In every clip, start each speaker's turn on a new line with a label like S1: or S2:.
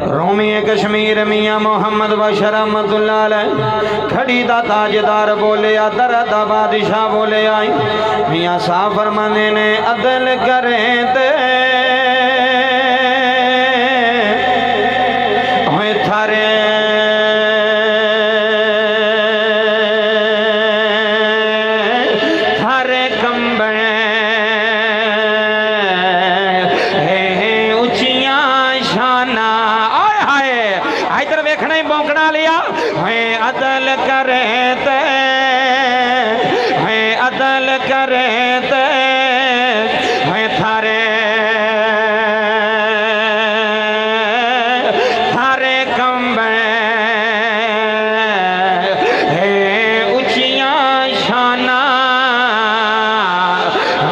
S1: रोमी कश्मीर मियाँ मोहम्मद बशर रहमतुल्लाह अलैह खड़ी दा ताजदार बोले दर दा बादशाह बोले आई मियाँ साहब फरमाने ने अदल करें ते थारे अदल करे ते अदल करे ते थारे थारे कंबे उचिया शाना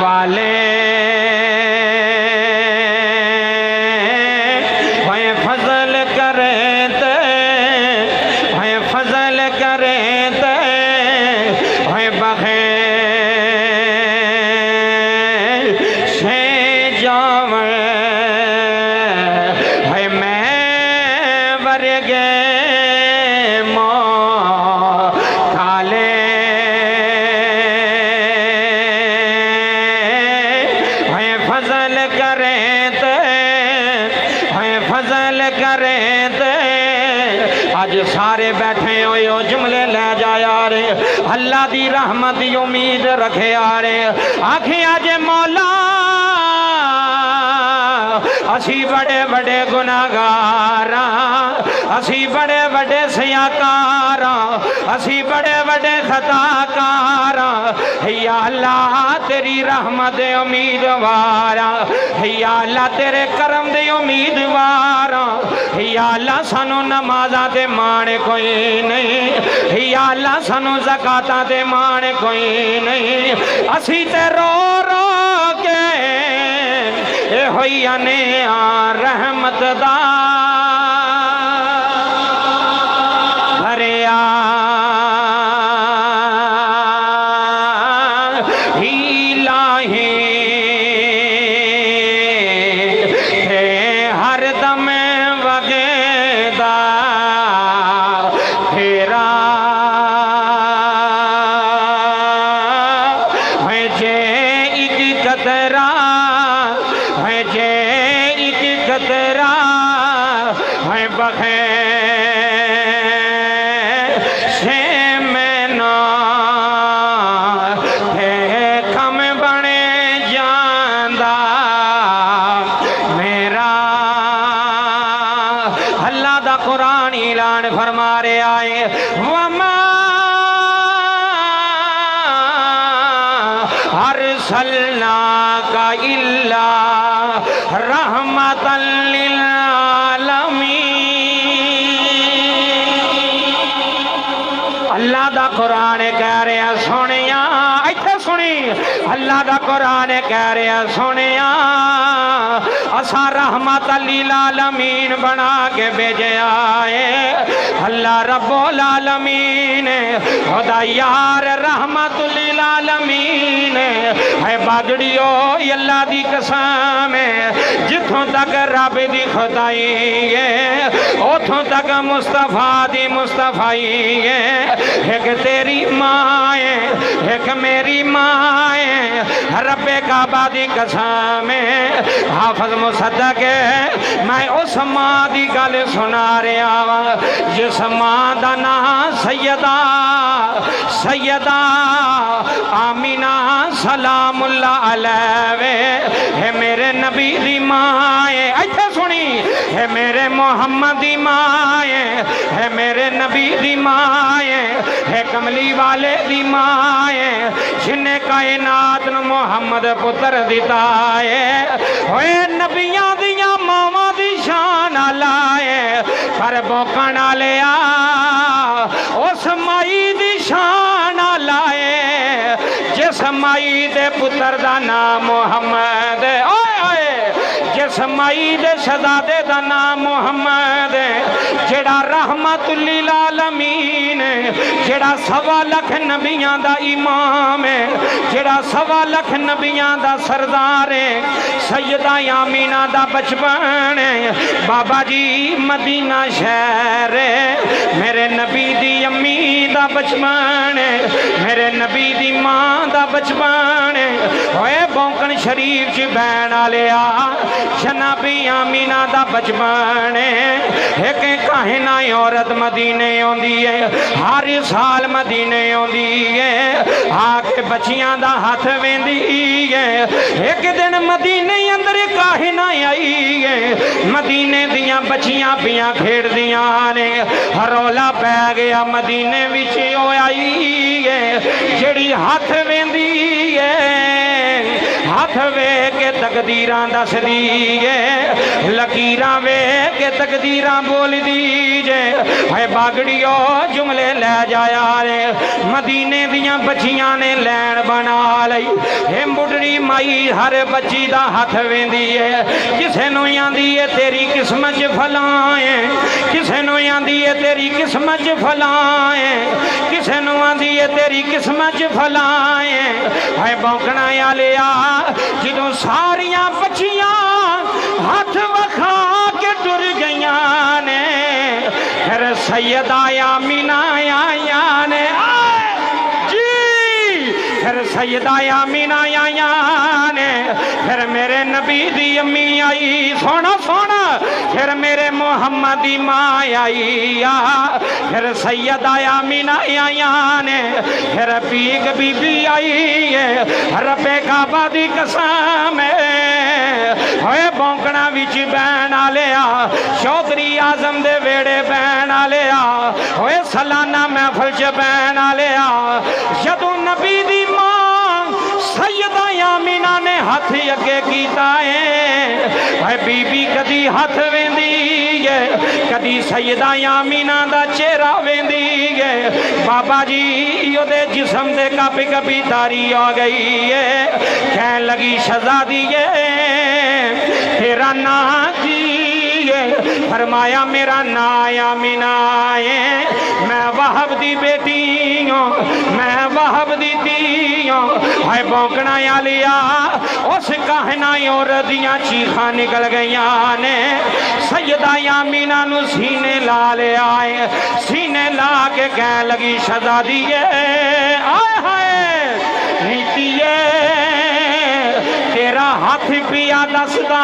S1: वाले फजल करे सारे बैठे हो जुमले ले जाया रे अल्लाह दी रहमत दी उम्मीद रखे आ रे आखे आज मौला असी बड़े बड़े गुनाहगार असी बड़े बड़े सयाकार असी बड़े बड़े खताकार या अल्लाह तेरी रहमत दे उम्मीदवार या अल्लाह तेरे करम दे उम्मीदवार या अल्लाह सानू नमाज़ां ते मान कोई नहीं या अल्लाह सानू ज़कातां ते मान कोई नहीं असी ते रो रो के होइया ने रहमत दा भरिया इलाही हर दम वगेदा तेरा जे एक कतरा जे एक कतरा बखे से मैना कम बने जांदा मेरा अल्लाह दा कुरान ऐलान फरमा रहे आए वमा अरसलना का इल्ला रहमतल लिल अल्लाह दा कुरान कह रहा सुनिया इत्थे सुनी अल्लाह दा कुरान कह रहा सुनिया असा रहमत लिल आलमीन बना के भेजा है अल्लाह रब्बुल आलमीन खुदा यार रहमत लिल आलमीन है बागड़ियो अल्लाह दी कसम है जिथों तक रब दी खुदाई है उथों तक मुस्तफा दी मुस्तफाई है एक तेरी माँ है एक मेरी माँ है रब्बे काबा दी कसम है हाफिज मुसद्दक है मैं उस माँ दी गल सुना रहा वा जिस माँ दा नाम सैयदा सैयदा आमीना सलामुल्लाह अलैह है मेरे नबी दी माँ है इत्थे सुनी है मेरे मोहम्मद दी माँ है मेरे नबी दी माँ है कमली वाले दी माँ है जिन्हें कायनात नूं मोहम्मद पुत्र दिता है होए नबियां दियां मावां दी शान लाए पर बोकण वालिया उस माई दी शान लाए जिस माई दे पुत्र दा नाम मोहम्मद ओए ओए जिस माई दे शहजादे दा नाम मोहम्मद जेड़ा रहमतुल लिल आलमीन जेड़ा 1.25 लाख नबियां दा इमाम है, जेड़ा 1.25 लाख नबियां दा सरदार है, सैयदा आमीना दा बचपन है। बाबा जी मदीना शहर है, मेरे नबी दी अम्मी दा बचपन है, मेरे नबी दी मां दा बचपन है। होए बौंकन शरीफ च बैन आलिया जनाबी आमीना दा बचपन है। एक कहना औरत मदीने आउंदी है, हर साल मदीने आउंदी है, आके बच्चियां दा हाथ वेंदी है। एक दिन मदीने अंदर कहना आई है, मदीने दियां बच्चियां पियां खेड़दियां ने, रौला पै गया मदीने विच ओ आई है, जेड़ी हाथ वेंदी है, हाथ वे के तकदीरां दसदी है, लकीरां वे के तकदीरां बोलदी जे। है बागड़ियो जुमले लै जाया रे, मदीने दियां बच्चियां ने लैन बना लई। हे बुढ़ड़ी माई हर बच्ची दा हाथ वेंदी है, किसे नूं आंदी है तेरी किस्मत च फलाए, किसे नूं आंदी है तेरी किस्मत च फलाए, किसे नूं आंदी है तेरी किस्मत च फलाए। है बौंकना आलिया जदों सारियां बच्चियां हाथ वखा के टुर गईयां ने, फिर सैयदा आमीना आया ने जी, फिर सैयदा आमीना आया ने, फिर मेरे नबी दी अम्मी आई, सोना सोना, फिर मेरे मोहम्मद दी मां आई, फिर सैयदा आमीना आया ने, फिर पीक बीबी आई है, रब्बे काबा दी कसम होए बौंकना विच बैन आलिया चौधरी आजम दे वेड़े बैन आलिया होए सालाना महफल च बैन आलिया। जदों नबी दी मां सैयदा आमीना ने हाथ अगे कीता है, बीबी कदी हाथ वेंदी है, कदी सैयदा आमीना दा चेहरा वेंदी है। बाबा जी ओदे जिस्म दे कभी कभी तारी आ गई है, कहन लगी शहजादी है तेरा ना की है, फरमाया मेरा ना आमीना है, मैं वहाब दी बेटी हूँ, मैं वहाब दी धी हूँ। है बौंकना आलिया उस कहना और दियां चीखां निकल गईयां ने, सैयदा आमीना नू सीने ला लिया है, सीने ला के कह लगी शहजादी है आए हाय नीतिए तेरा हाथ पिया दसदा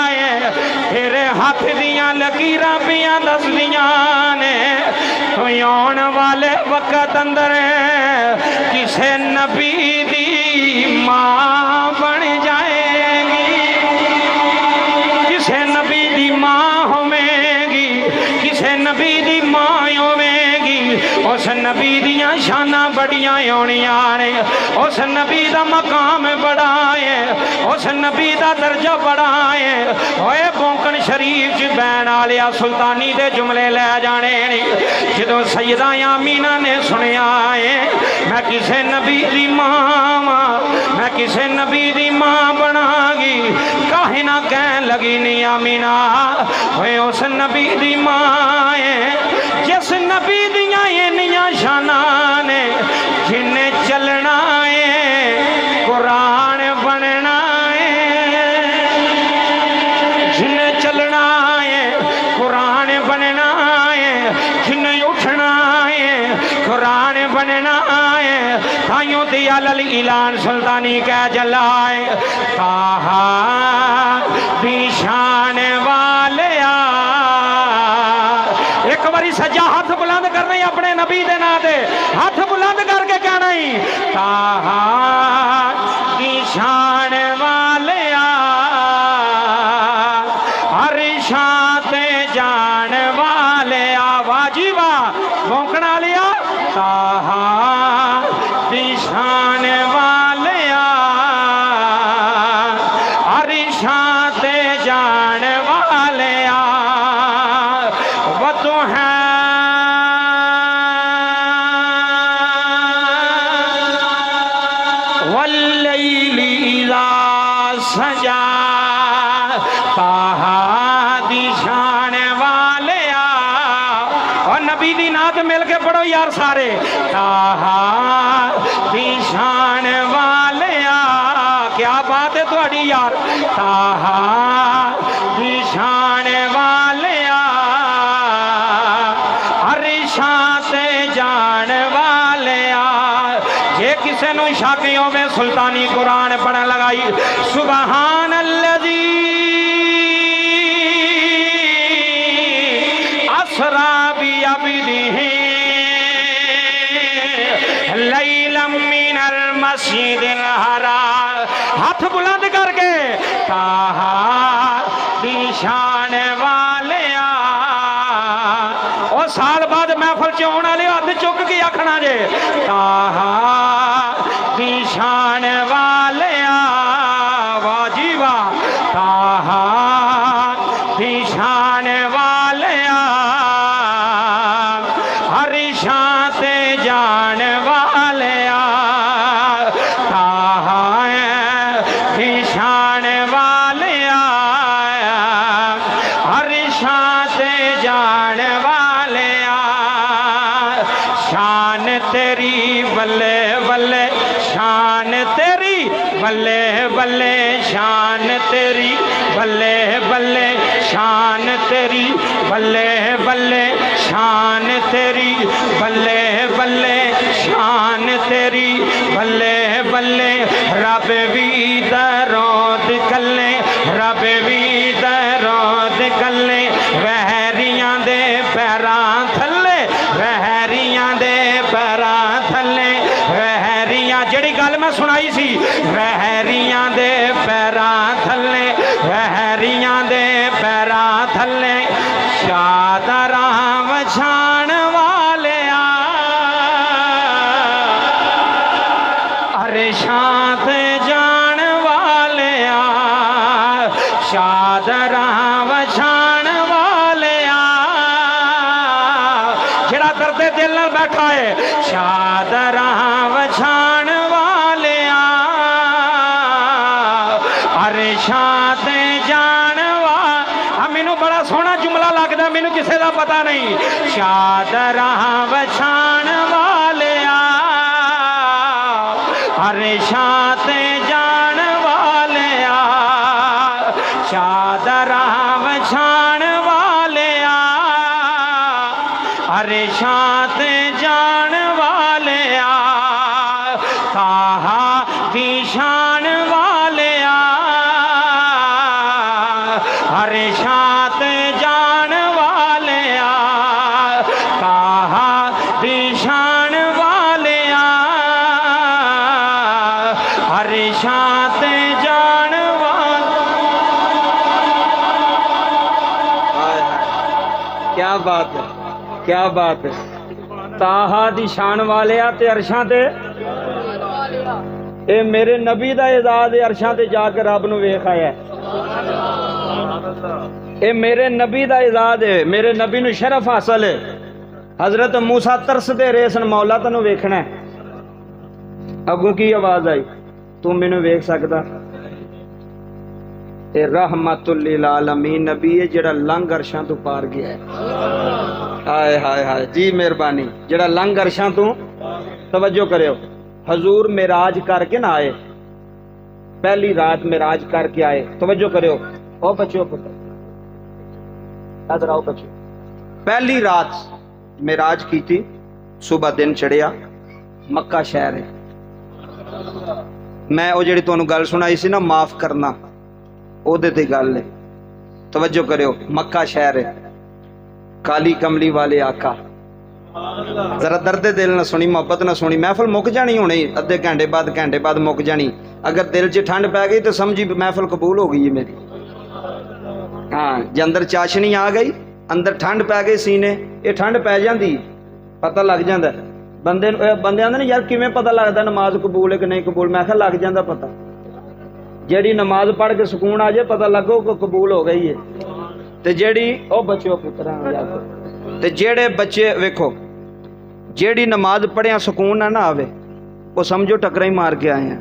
S1: है, तेरे हाथ दियां लकीरां पिया दसदियां ने, तो आने वाले वक्त अंदर किसे नबी दी मां बन जाएगी, किसे नबी दी मां होवेगी, किसे नबी दी मां होवेगी, उस नबी दियां शाना बड़ियां होनियां ने, उस नबी दा मकाम बड़ा है, उस नबी दा दर्जा बड़ा है। होए बौंकन शरीफ च बैन आलिया सुल्तानी दे जुमले लै जाने ने। जदों सैयदा आमीना ने सुनिया है मैं किसे नबी दी मां, मैं किसे नबी दी मां बनागी, काहे ना कहन लगी नी आमीना होए उस नबी दी मां है, जिस नबी दियां इन्नियां शाना ने, जिन्ने चलना है कुरान बनना है, जिन्ने चलना है कुरान बनना है, जिन्ने उठना है कुरान बनना है। ताइयों दियाल इलान सुल्तानी कह जलाए कहा शान वाले एक बारी सज्जा हाथ बुलंद करना ही अपने नबी दे नां दे, हाथ बुलंद करके कहना ही कहा शान वाले हर शाते जान वाले वाजी वाह भौंकना लिया कहा शान वाले हर शाते जान वाले वो तो है वल्लैली इज़ा सजा कहा दी शान वाले और नबी दी नात मिल के पढ़ो यार सारे। ताहा दी शान वालिया, क्या बात है थोड़ी यार। ताहा दी शान वालिया, अरशां ते जान वालिया। जे किसे नूं शक होवे सुल्तानी कुरान पढ़न लगाई, सुबहान अल्लज़ी असरा बि अब्दिही लैलम मिनल मस्जिदिल हराम। हाथ बुलंद करके ताहा दी शान वालिया। और साल बाद महफल च आने वाले हाथ चुक के आखना जे ताहा दी शान वालिया। वाह जी वाह। ताहा दी शान वालिया, अरशां ते जान वालिया। ताहा दी शान वालिया, अरशां ते जान वालिया। शान तेरी बल्ले बल्ले, शान तेरी बल्ले बल्ले, शान तेरी बल्ले बल्ले, शान तेरी बल्ले बल्ले, शान तेरी बल्ले बल्ले, शान तेरी बल्ले बल्ले। रब भी दरोद कल्ले, रब भी दरोद कल्ले। वहरियां दे पैरां थल्ले, वहरियां दे पैरां थल्ले। वहरियां जेड़ी गल मैं सुनाई सी, वहरियां दे पैरां थल्ले, वहरियां दे पैरां थल्ले। चादरां वछाण वालिया, अरशां ते जान वालिया। चादरां वछाण वालिया, जेड़ा दर्दे दिल नाल बैठा है। चादरां वछाण वालिया, अरशां ते जान वालिया। मैनू बड़ा सोहना जुमला लगदा, मैनू किसे दा पता नहीं। चादरां वछाण वालिया, अरशां ते जान वालिया। चादरां वछाण वालिया, अरशां ते जान वालिया। ताहा दी शान वालिया, अरशां ते जान वालिया। ताहा दी शान वालिया, अरशां ते जान वालिया। क्या बात है, क्या बात है। ताहा दी शान वालिया ते अरशां ते, ए मेरे नबी दा एजाज है। अरशां ते जाके रब नूं वेख आया। ए मेरे नबी दा एजाज है, मेरे नबी नूं शरफ हासिल है। हजरत मूसा तरसदे रहे सन, मौला तैनूं वेखना है। अगों की आवाज आई, तू मैनूं वेख सकदा? ते रहमतुल लिल आलमीन नबी है जेड़ा लंघ अरशां तो पार गया है। हाय हाय हाय जी मेहरबानी, जेड़ा लंघ अरशां तो। तवज्जो करियो, हजूर मेराज करके ना आए, पहली रात मेराज करके आए। तवज्जो करियो ओ बच्चों, पुत्र इधर आओ बच्चों। पहली रात मेराज की थी, सुबह दिन चढ़िया, मक्का शहर है। मैं वो जेड़ी तुहानू गल सुनाई सी ना, माफ करना, ओदे ते गल है। तवज्जो करियो, मक्का शहर है, काली कमली वाले आका। जरा दर्दे दिल ना सुनी, मोहब्बत ना सुनी। महफिल मुक जानी होनी, अद्धे घंटे बाद मुक जानी। अगर दिल च ठंड पै गई तो समझी महफिल कबूल हो गई है मेरी। हाँ, जे अंदर चाशनी आ गई, अंदर ठंड पै गई सीने, ये ठंड पै जाती, पता लग जाता बंदे आंदे यार किवें पता लगता नमाज कबूल है कि नहीं कबूल। मैं लग जाता पता, जेड़ी नमाज पढ़ के सुकून आ जाए पता लगो को कबूल हो गई है। ते जेड़ी ओ बच्चों पुत्रा ते जेड़े बच्चे वेखो, जेड़ी नमाज पढ़िया सुकून ना आवे, वो समझो टकरा ही मार के आए हैं।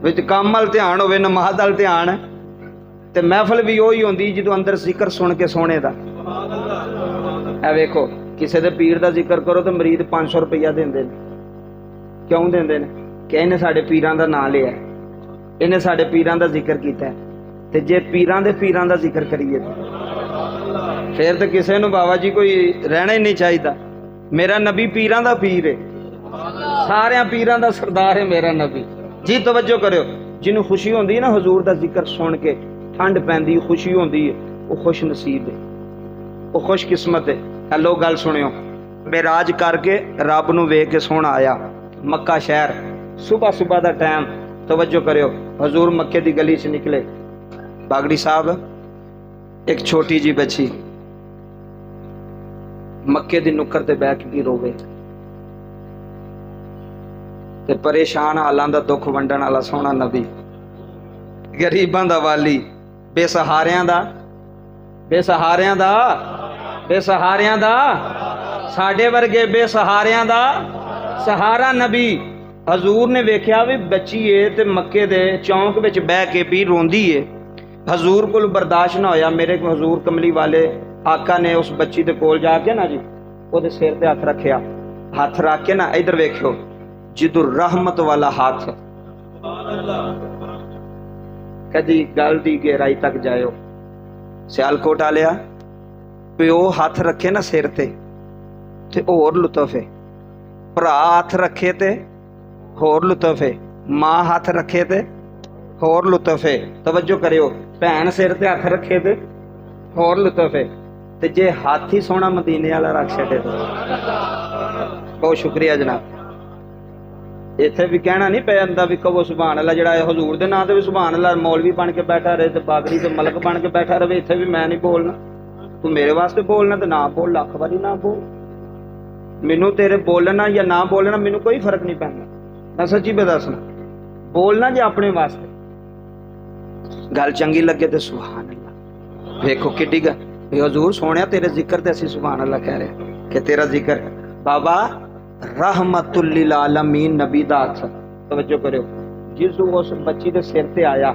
S1: विच काम वाल ध्यान होवे, नमाज वाल ध्यान, ते महफिल भी उही होंदी जो अंदर जिक्र सुन के सोने दा। ए वेखो
S2: किसी दे पीर दा जिक्र करो तो मरीद 500 रुपया देंदे ने। क्यों देंदे ने? कि इन्हें साडे पीरां दा नाम लिया, इन्हें साडे पीरां दा जिक्र कीता। ते जे पीरां दे पीरां दा जिक्र करिए फिर तो किसी नूं बाबा जी कोई रहना ही नहीं चाहिए। मेरा नबी पीरां दा पीर है, सारियां पीरां दा सरदार है मेरा नबी जी। तवज्जो करो, जिन्हों खुशी होंदी है ना हजूर दा जिक्र सुन के, ठंड पैंदी खुशी होंदी है, वो खुश नसीब है, वो खुश किस्मत है। हेलो गल सुनियो, मेराज करके रब नूं वेख के सोहना आया मक्का शहर, सुबह सुबह का टाइम। तवज्जो करो, हजूर मक्के की गली च निकले। बागड़ी साहब, एक छोटी जी बच्ची मक्के की नुक्कर ते बैठ के रोवे ते परेशान हालां दा दुख वंडण वाला सोहना नबी, गरीबां दा वाली, बेसहारियां दा बेसहारियां दा बेसहारियां दा साडे वर्गे बेसहारियां दा सहारा नबी। हजूर ने वेख्या भी बच्ची है ते मक्के दे चौंक विच बह के भी रोंदी है। हजूर को बर्दाश्त ना होया, मेरे को हजूर कमली वाले आका ने उस बच्ची दे कोल जाके ना जी ओदे सिर ते हथ रखिया। हथ रख के ना इधर वेख्यो, जिदू रहमत वाला हाथ कदी गल दी गहराई तक जायो। सियालकोट आ लिया प्यो हाथ रखे ना सिर ते होर लुत्फ है, भरा हाथ रखे ते होर लुत्फ है, मां हाथ रखे ते होर लुत्फ है। तवज्जो करियो, भैन सिर ते हथ रखे ते होर लुत्फ है, ते जे हाथ ही सोना मदीने वाला रख छे तो बहुत शुक्रिया जनाब। इत्थे भी कहना नहीं पे आंदा भी कहो सुभान अल्लाह, जिहड़ा हजूर दे नाम ते भी सुभान अल्लाह मौलवी बन के बैठा रहे ते बागड़ी ते मलक बन के बैठा रहे। इत्थे भी मैं नहीं बोलना, तू मेरे वास्ते बोलना तो ना बोल, लख वारी ना बोल। मैनू तेरे बोलना या ना बोलना मैनू कोई फर्क नहीं पैंदा, मैं सच्ची पे दसना। बोलना जे अपने वास्ते गल चंगी लगे तो सुभान अल्लाह। देखो किड्डी गल, हजूर सोने तेरे जिक्र ते असीं सुभान अल्लाह कह रहे कि तेरा जिक्र बाबा रहमतुल लिल आलमीन नबी दा हथ। तवज्जो करो, जिस उस बच्ची दे सिर ते आया,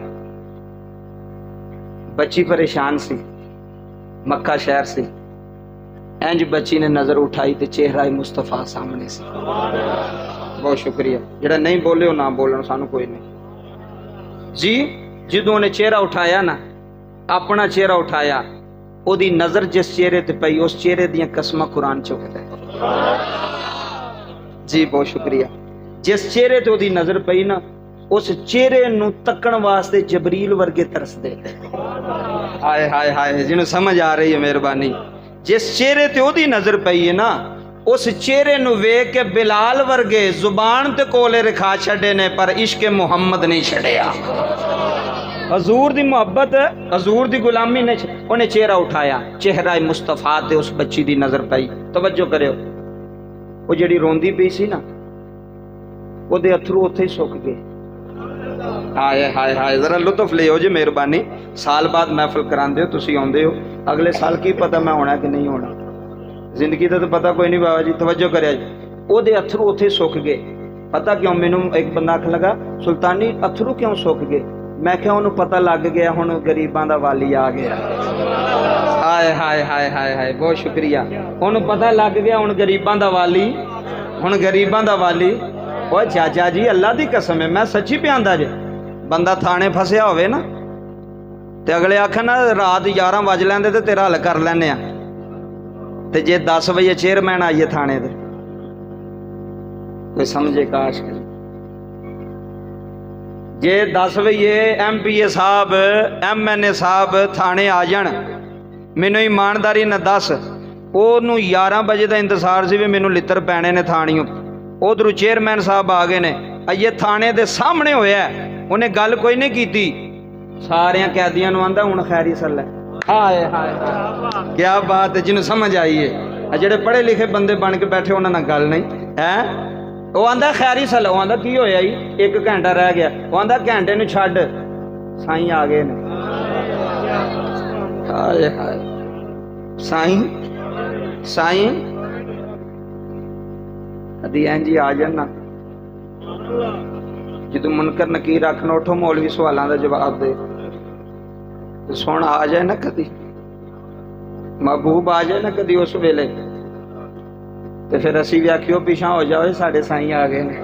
S2: बच्ची परेशान सी, मक्का शहर से इंज बच्ची ने नजर उठाई तो चेहरा मुस्तफा सामने से। बहुत शुक्रिया, जेड़ा नहीं बोले ना बोलन, सानू कोई नहीं जी। जो उन्हें चेहरा उठाया ना, अपना चेहरा उठाया, ओदी नजर जिस चेहरे ते पई उस चेहरे दियां कसमां कुरान चुकता है जी। बहुत शुक्रिया। जिस चेहरे ते ओदी नजर पई ना, उस चेहरे नू तकण वास्ते जबरील वर्गे तरसदे। हाय हाय हाय, जिन्हों समझ आ रही है मेहरबानी। जिस चेहरे ते ओदी नजर पई है ना, उस चेहरे नू वेख के बिलाल वर्गे जुबान ते कोले रखा छड़े ने, पर इश्क मुहम्मद नहीं छड़िया। हजूर दी मुहब्बत, हजूर दी गुलामी ने उन्हें चेहरा उठाया, चेहरा मुस्तफा ते उस बच्ची दी नजर पई। तवज्जो करियो, वो जिहड़ी रोंदी पई सी ना, ओदे अथरू उत्थे ही सुक गए। हाय हाय हाय, जरा लुत्फ लियो जी मेहरबानी। साल बाद महफिल करांदे हो, तुसीं आउंदे हो, अगले साल की पता मैं होना कि नहीं होना, जिंदगी का तो पता कोई नहीं बाबा जी। तवज्जो करिया जी, ओदे अथरू उत्थे सुक गए। पता क्यों? मैनू एक बंदा आखन लगा सुल्तानी अथरू क्यों सुक गए? मैं क्या उन्होंने पता लग गया हुण गरीबां दा वाली आ गया। हाय हाय हाय हाय हाय, बहुत शुक्रिया। उन्होंने पता लग गया हुण गरीबां दा वाली, हुण गरीबां दा वाली। ओए चाचा जी अल्लाह दी कसम है, मैं सच्ची पे आंदा जे। बंदा थाने फसिया होवे ना ते अगले आखन ना रात 11 बज लैंदे ते तेरा हल कर लैने आ, ते जे 10 बजे चेयरमैन आइए थाने दे, कोई समझे काश। जे 10 बजे MPA साहब MNA साहब थाने आ जान, मैनू ईमानदारी न दस, ओनू 11 बजे का इंतजार से भी मैनू लित्र पैने ने थानियों। उधरों चेयरमैन साहब आ गए ने, अये थाने दे सामने होया, उन्हें गल कोई नहीं की, सारिया कैदियों नूं आंदा हुण खैरी सल है। हाय हाय हाय, क्या बात है, जिन्होंने समझ आई है। जेडे पढ़े लिखे बंदे बन के बैठे उन्होंने गल नहीं है। वो आंदा खैरी सल, वो आंदा की होया जी, 1 घंटा रह गया। वो आंदा घंटे नूं छड्ड, साईं आ गए ने। हाय हाय, साईं साईं कदी इंज आ जाना, जो मुनकर नकीर रखना, उठो मौलवी सवालों का जवाब दे, तो सुन आ जाए ना कदी, महबूब आ जाए ना कदी, उस वेले तो फिर असी भी आखियो पिछा हो जाओ साढ़े साई आ गए ने,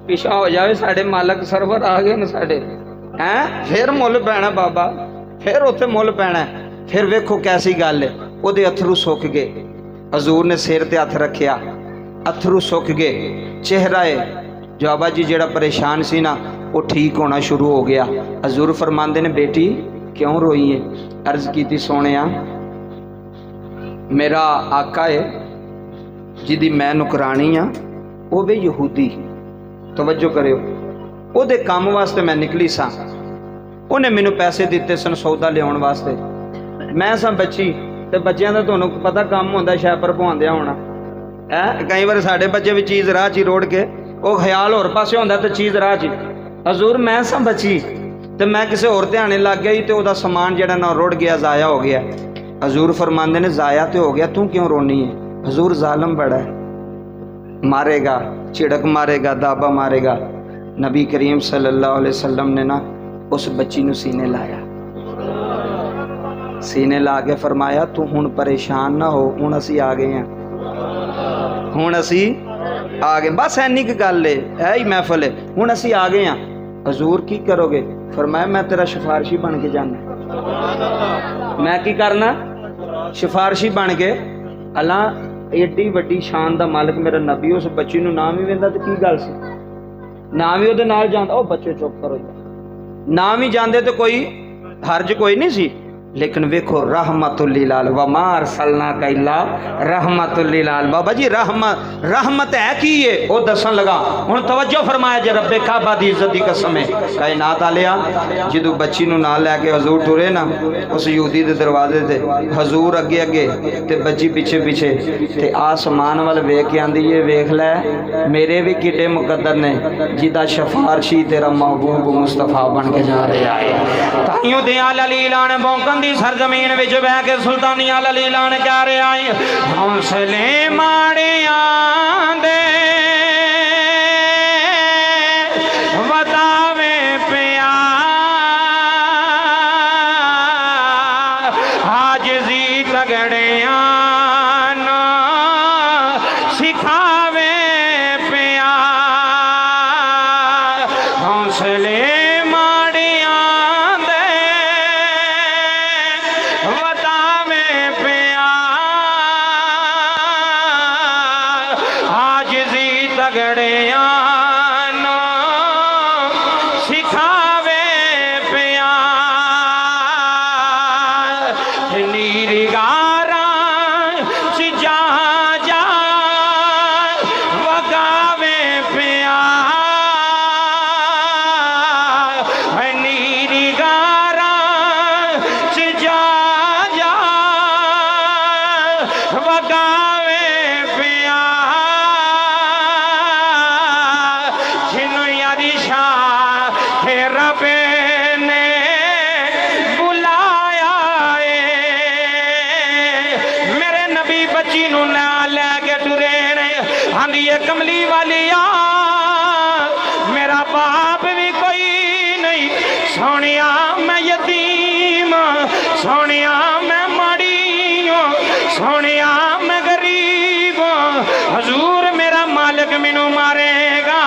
S2: पिछा हो जाओ साढ़े मालक सरवर आ गए ने साढ़े हैं। फिर मुल पैना बाबा, फिर उत्थे मुल पैना। फिर वेखो कैसी गल है, ओदे अथरू सुक गए। हजूर ने सिर ते हथ रखिया, अथरू सुक गए। चेहरा है जो बाबा जी जेड़ा परेशान सी ना वो ठीक होना शुरू हो गया। हजूर फरमांदे ने बेटी क्यों रोई है? अर्ज की सोने मेरा आका है जिदी मैं नुकरानी हाँ, वो भी यहूदी, तवज्जो करियो, ओदे काम वास्ते मैं निकली सा। उन्हें मैनू पैसे दिते सन सौदा लियाउण वास्ते। मैं सा बच्ची ते बच्चों का तुहानू पता काम होंदा शैपर पवांदिया होना है। कई बार साडे बच्चे भी चीज़ राह च रोड़ के वो ख्याल होर पासे होंदा ते चीज़ राह च। हजूर मैं सा बची ते मैं किसी होर ध्याने लग गई तो वह समान जिहड़ा ना रुड़ गया, ज़ाया हो गया। हजूर फरमांदे ने ज़ाया तो हो गया, तू क्यों रोनी है? हजूर जालम बड़ा है, मारेगा, चिड़क मारेगा, दाबा मारेगा। नबी करीम सल्लल्लाहु अलैहि वसल्लम ने ना उस बच्ची नू सीने लाया, सीने ला के फरमाया तू हुण परेशान ना हो, हुण असी आ गए हैं, हुण असी आ गए, बस इन्नी की गल है ही महफल है, हुण असी आ गए हैं। हजूर की करोगे? फरमाया मैं तेरा सिफारशी बन के जाना। मैं की करना? सिफारशी बन के। अल्लाह एडी वड्डी शान दा मालिक मेरा नबी उस बच्ची नू नाम ही वेंदा तो की गल सी, नाम ही उहदे नाल जांदा। ओ बच्चे चुप करो, नाम ही जांदे तो कोई हर्ज कोई नहीं सी। लेकिन वेखो रहमतुल लिल आलमीन व मा अरसलनाका इल्ला रहमतुल लिल आलमीन। बाबा जी रहमत है की है वो दसन लगा। हुण तवज्जो फरमाया जे रब्बे काबा दी इज्जत दी कसम है, कायनात आलिया जदों बच्ची नूं नाल लैके हजूर टुरे ना उस यहूदी दे दरवाजे ते, हजूर अगे अगे ते बच्ची पिछे पिछे, ते आसमान वाल वेख के आंदी है वेख लै मेरे भी किड्डे मुकद्दर ने जिदा सिफारशी तेरा महबूब मुस्तफा बन के जा रहा है। ताइयों दे आला लीलान बौंकन दी सरजमीन विच बह के सुल्तानिया ललीलान कह रहे आए हौसले माड़ियां दे बतावे पिया हाजजी तगड़ियां ना सिखावे पिया हौसले कमली वालिया मेरा बाप भी कोई नहीं सोनिया मैं यतीम सोनिया मैं माड़ी सोनिया मैं गरीब हजूर मेरा मालिक मैनू मारेगा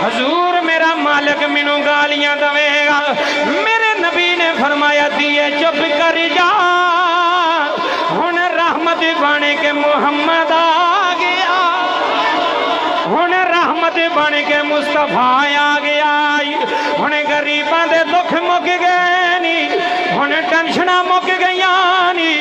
S2: हजूर मेरा मालिक मैनू गालियां देवेगा। मेरे नबी ने फरमाया दिए चुप कर जा हुण रहमत बन के मुहम्मद आ गया हुण रहमत बन के मुस्तफा आ गया हुण गरीबां दे दुख मुक गए नी हुण टेंशनां मुक गईयां नी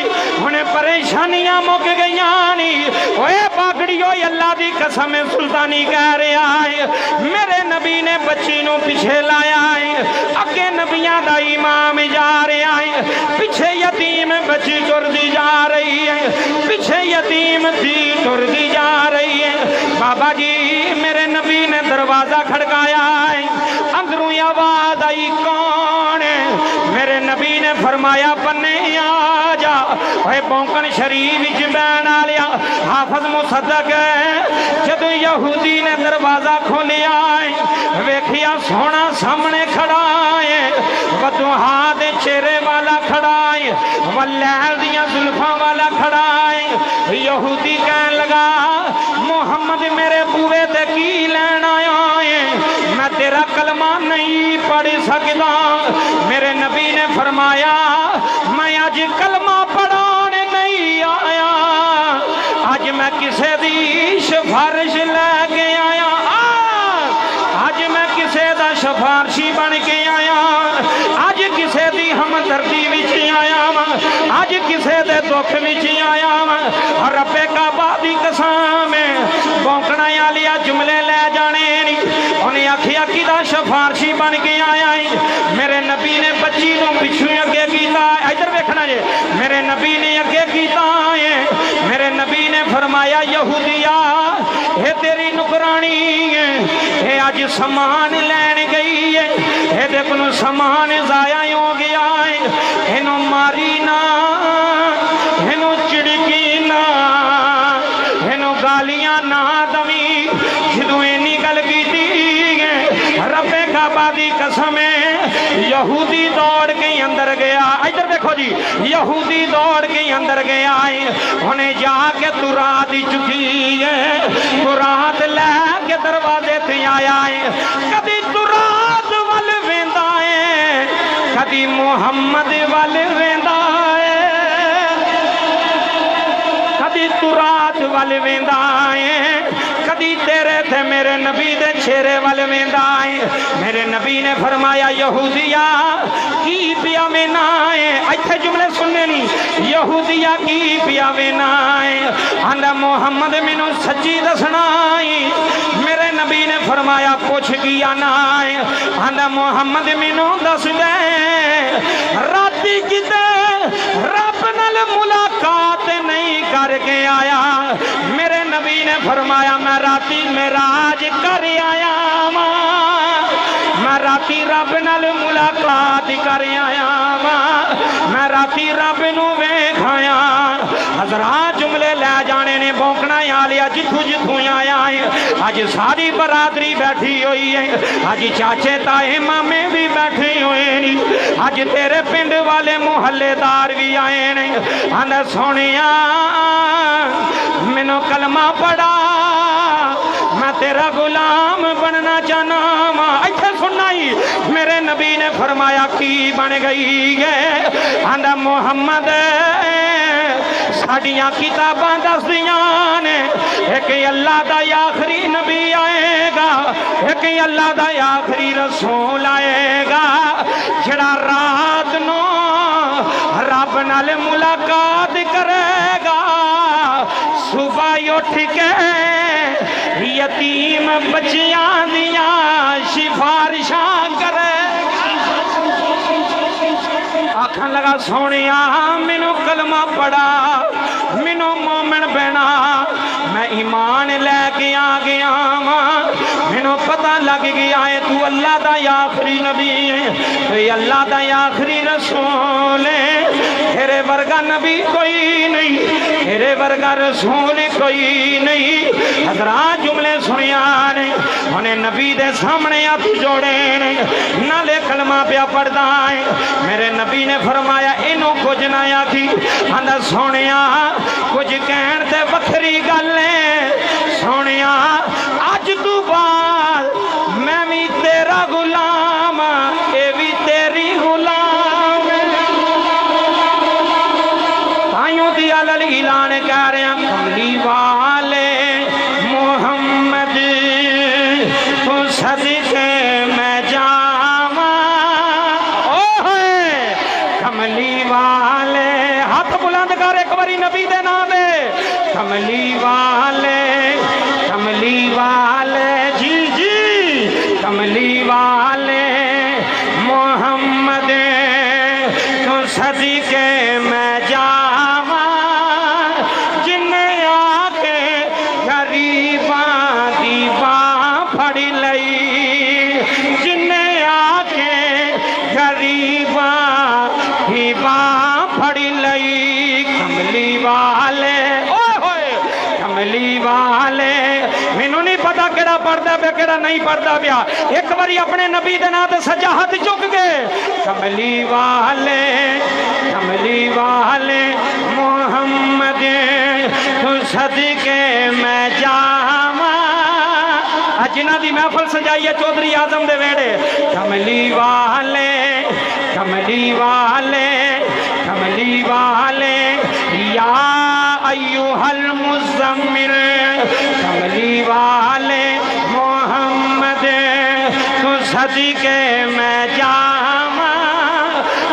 S2: हुण परेशानियां मुक गईयां नी। ओए पागड़ियो अल्लाह दी कसम सुल्तानी कह रहा है मेरे नबी ने बच्ची नूं पिछे लाया है अगे नबियां दा इमाम जा रहा है पिछे यतीम बच्ची टुरदी जा रही है पिछे यतीम दी टुरदी जा रही है। बाबा जी मेरे नबी ने दरवाजा खड़काया है अंदरों आवाज आई कौन है? मेरे नबी ने फरमाया पन्ने आ जा ओए बौंकन शरीफ विच बैन आ लिया हाफज मुसद्दक जब यहूदी ने दरवाजा खोलिया वेखिया सोना सामने खड़ा है वदुहा दे चेहरे वाला खड़ा है वलैल दियां जुल्फां वाला खड़ा है
S1: यहूदी कहन लगा मुहम्मद मेरे बूहे ते की लैन आया है, मैं तेरा कलमा नहीं पढ़ सकता। मेरे नबी ने फरमाया मैं अज कलमा पढ़ाने नहीं आया, अज मैं किसे दी सिफारिश लैके आया, अज मैं किसे दा सिफारशी बन के आया, अज किसे दी हमदर्दी विच आया वा, अज किसे दे दुख विच आया वा। और रब्बे काबा दी कसम भौंकना वालिया जुमले लै जाने नहीं, उन्हें आखिया किदा सिफारशी बन के आया है। मेरे नबी ने बच्ची नूं पिछू अगे कीता, इधर वेखना जे, मेरे नबी ने अगे कीता है। मेरे नबी ने फरमाया यहूदिया ये तेरी नुकरानी है, ये अज समान लैन गई है, ये को समान जाया हो गया है, इनू मारी ना, इनू चिड़की ना, इनू गालियां ना दवी। जदों इन्नी गल कीती रब्बे काबा दी कसम यहूदी दौड़ के अंदर गया, इधर देखो जी, यहूदी दौड़ के अंदर गया है, उन्हें जाके तुरात चुकी है, तुरात लैके दरवाजे ते आया है। कदी तुरात वल वेंदा है, कदी मुहम्मद वल वेंदा है, कदी तुरात वल वेंदा है, कदी तेरे थे मेरे नबी दे चेहरे वल वेंदा है। मेरे नबी ने फरमाया यहूदिया की पिया वेना है, इत्थे जुमले सुनने नहीं, यहूदिया की पिया वेना है, आंदा मुहम्मद मैनू सच्ची दसना है। मेरे नबी ने फरमाया पुछ की आना है, आंदा मुहम्मद मैनू दस दे राती किते रब नाल मुलाकात नहीं करके आया। मेरे नबी ने फरमाया मैं राती मेराज कर आया वा, मैं राती रब नाल मुलाकात कर आया वा, मैं राती रब नू वेखाया। हज़रात जुमले लै जाने ने भौंकना वालिया जिथों जिथों आया है, अज सारी बरादरी बैठी हुई है, अज चाचे ताए मामे भी बैठे हुए नी, अज तेरे पिंड वाले मुहल्लेदार भी आए ने। आंदा सोनिया मैनू कलमा पढ़ा, मैं तेरा गुलाम बनना चाहना वा। इत्थे सुनना ही, मेरे नबी ने फरमाया की बन गई है, आंदा मुहम्मद साडियां किताबां दसदियां ने एक अल्लाह दा आखिरी नबी आएगा, एक अल्लाह दा आखिरी रसूल आएगा, जड़ा रात नू रब नाल मुलाकात करेगा, सुबह उठ के यतीम बच्चियां दियां सिफारिशां करे। आखन लगा सोनिया मैनू कलमा पढ़ा, मैनू मोमिन बना, मैं ईमान लैके आ गया वा, मैनू पता लग गया है तू अल्लाह दा आखिरी नबी है, तू अल्लाह दा आखिरी रसूल है, तेरे वर्गा नबी कोई नहीं, तेरे वर्गा रसूल कोई नहीं। हज़रात जुमले सुनिया ने, उन्हें नबी दे सामने हथ जोड़े ने, नाले कलमा पिया पढ़दा है। मेरे नबी ने फरमाया इनू कुछ ना आखी, आंदा सोनिया कुछ कहण ते वखरी गल है, सोनिया अज तू बाद मैं भी तेरा गुलाम, ये भी तेरी गुलाम। ताइयों दी अलल ऐलान कह रहे हैं कमली वाले मुहम्मद तू सदके मैं जावा, कमली वाले हाथ बुलंद कर एक बारी नबी दे नाम दे, कमली वाले, कमली वाले जी जी, कमली वाले मोहम्मद तू सदके मैं जावा, जिन्हें आके गरीबां दी बांह फड़ लई, जिन्हें आके गरीबां की बांह फड़ लई, कमली वाले कमली वाले। मैनू नहीं पता केड़ा पढ़दा पिया केड़ा नहीं पढ़दा पिया, एक बारी अपने नबी दे नाम ते सज्जा हाथ चुक गए, कमली वाले, कमली वाले मोहम्मद सदके मैं जावा जिन्हां दी महफिल सजाई है चौधरी आजम दे वेड़े कमली वाले कमली वाले कमली वाले या अय्युहल मुज़म्मिल कमली वाले मोहम्मद तू सदके मैं जावा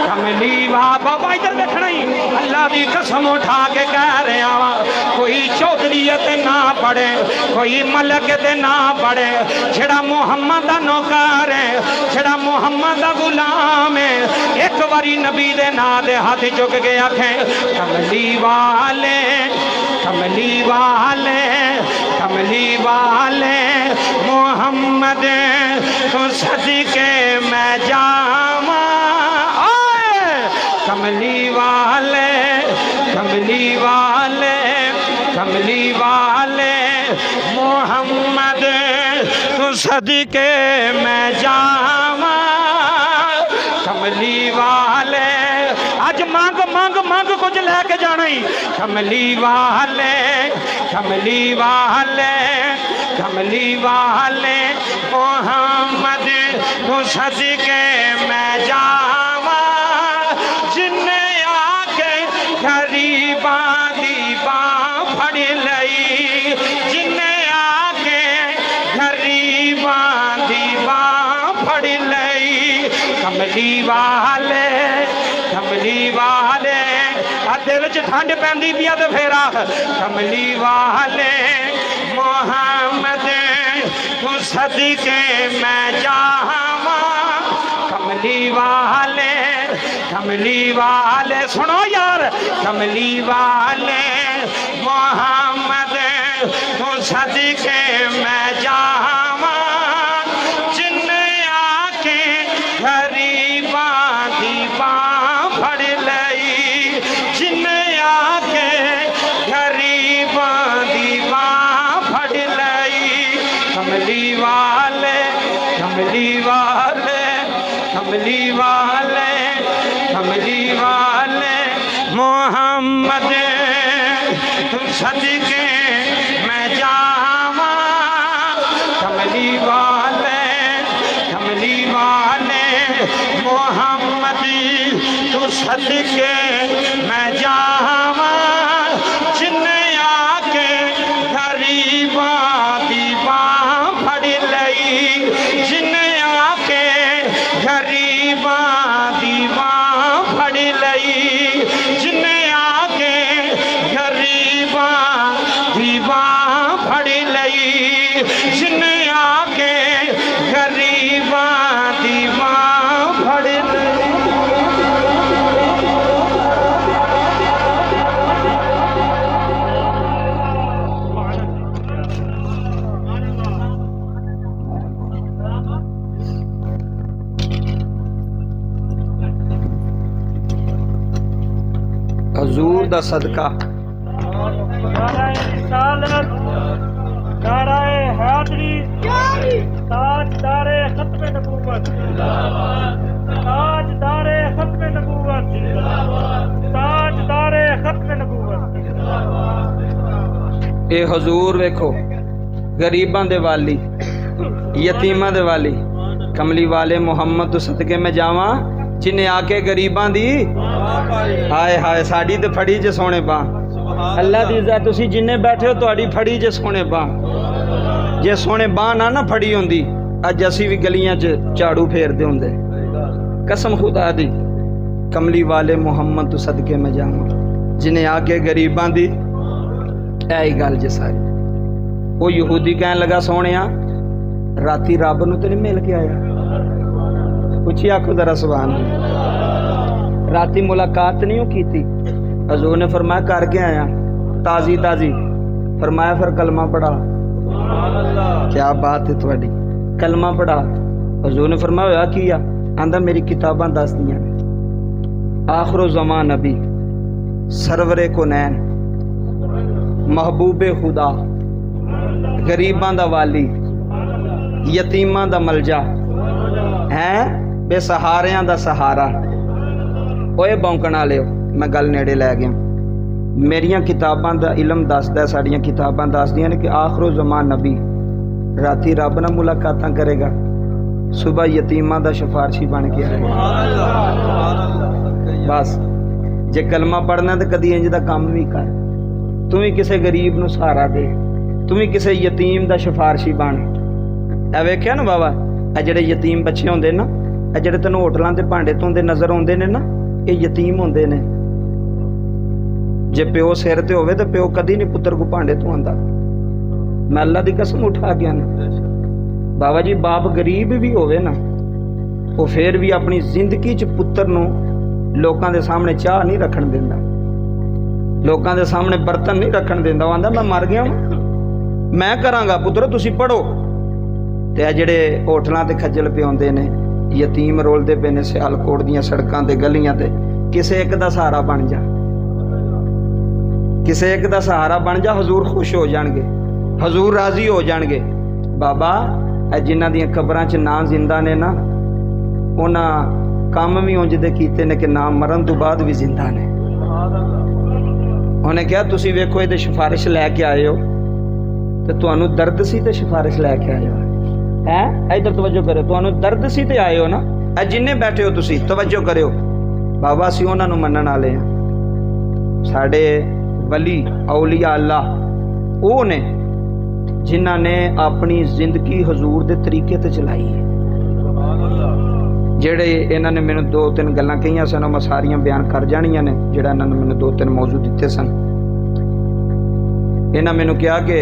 S1: कमली वाह बाबा इधर देखना ही अल्लाह की कसम उठा के कह रहा वा कोई चौधरीयत ना पड़े कोई मलक ते ना पड़े जेड़ा मुहम्मद दा नौकर है जेड़ा मुहम्मद दा गुलाम है एक बारी नबी दे नां दे हाथ चुक के आखे कमली वाले कमली वाले कमली वाले मोहम्मद तो सदके मैं जावा कमली वाले कमली वाले कमली वाले मोहम्मद तो सदके मैं जावा कमली वाले अज मंग मंग मंग कुछ लैके जाना ही कमली वाले कमली वाले कमली वाले मोहम्मद तो सदके मैं जावा जिन्ने आके गरीबां दी बांह फड़ लई जिन्ने आके गरीबां दी बांह फड़ लई कमली वाले दिल च ठंड पैंदी पिया ते फेर आख कमली वाले मोहम्मद तू सदके मैं जावा कमली वाले सुनो यार कमली वाले मोहम्मद तू सदके मैं जावा जिन्ने आके गरीबां दी बांह फड़ लई जिन्ने आके गरीबां दी बांह फड़ लई कमली वाले कमली वाले कमली वाले कमली वाले मोहम्मद तुम सदके मैं जावा कमली वाले मोहम्मद तू सदके मैं जावा जिन्ने आके गरीबां दी बांह फड़ लई जिन्ने आके गरीबां दी बांह फड़ लई जिन्ने आके गरीबां दी बांह फड़ लई जिन्ने आके गरीबां दी बांह फड़ लई हजूर दा सदका ए हजूर वेखो गरीबां दे वाली यतीमां दे वाली कमली वाले मोहम्मद तो सदके में जावा जिन्हें आके गरीबां दी हाय हाय साड़ी ते फड़ी जे सोने बा अल्लाह दी इज्जत तुसी जिन्ने बैठे हो तुहाडी फड़ी जे सोने बा जे सोने बा ना फड़ी होंदी अज असी भी गलियां च झाड़ू फेरदे हुंदे कसम खुदा दी कमली वाले मोहम्मद तो सदके में जावा जिन्हें आके गरीबां दी ऐ गल जे सारी वो यहूदी कहन लगा सोनिया राती रब नूं ते नहीं मिल के आया पूछी आखो जरा सुभान अल्लाह राती मुलाकात नहीं की थी हजूर ने फरमाया करके आया ताजी ताजी फरमाया फिर कलमा पढ़ा क्या बात है थोड़ी कलमा पढ़ा हजूर ने फरमाया होया किया आंदा मेरी किताबां दस दियां आखिरो ज़मान नबी सरवरे को नैन महबूबे खुदा गरीबां दा वाली यतीमां दा मलजा है बेसहारियां दा सहारा ओए बौंकण वाले मैं गल नेड़े लै गया
S2: मेरिया किताबां दा इलम दसदा, साड़ियां किताबां दसदियां ने कि आखिरो ज़मान नबी राती रब नाल मुलाकातां करेगा, सुबह यतीमां दा सिफारशी बन के आएगा। बस जे कलमा पढ़ना तो कदी इंज दा काम भी कर, तू भी किसी गरीब नूं सहारा दे, तू भी किसी यतीम दा सिफारशी बन। ए वेख्या ना बाबा, ए जेड़े यतीम बच्चे होंदे ना, ए जेड़े तैनूं होटलां ते भांडे धोंदे नज़र आउंदे ने ना, ये यतीम होंदे ने। जे प्यो सिर ते होवे तो प्यो कदी नहीं पुत्र को भांडे धोंदा। मैं अल्लाह दी कसम उठा के आना बाबा जी, बाप गरीब भी होवे ना, वो फिर भी अपनी जिंदगी च पुत्र नूं लोकां दे सामने चाह नहीं रखण दिंदा, लोकां दे सामने बर्तन नहीं रखण दिंदा। वो आंदा मैं मर गया मैं करांगा, पुत्रो तुसी पढ़ो। ते आ जेड़े होटलां ते खज्जल पिआउंदे ने, यतीम रोलदे पे ने सियालकोट दीयां सड़कां ते गलियां ते, किसे एक दा सहारा बन जा, किसे एक दा सहारा बन जा, हजूर खुश हो जाणगे, हजूर राजी हो जाणगे। बाबा जिन्हां दीयां कबरां च नाम जिंदा ने ना, उन्हां काम भी उंज दे कीते ने कि नाम मरण तो बाद भी जिंदा ने। उन्हें कहा तुसी वेखो इहदे सिफारिश लैके आए हो, ते तुहानू दर्द सी ते सिफारिश लैके आए हो है। इधर तवज्जो करो, तुहानू दर्द सी ते आए हो ना, ए जिन्ने बैठे हो तुसी तवज्जो करो। बाबा असीं उन्हां नू मन्नण वाले हां, साडे वली औलिया अल्लाह वो ने जिन्हां ने अपनी जिंदगी हजूर दे तरीके ते चलाई है। जेड़े इन्हां ने मैनू 2-3 गल्लां कहियां सन, मैं सारियां बयान कर जानियां ने। जेड़ा इन्हां ने मैनू 2-3 मौजू दिते सन, इन्हां मैनू कहा कि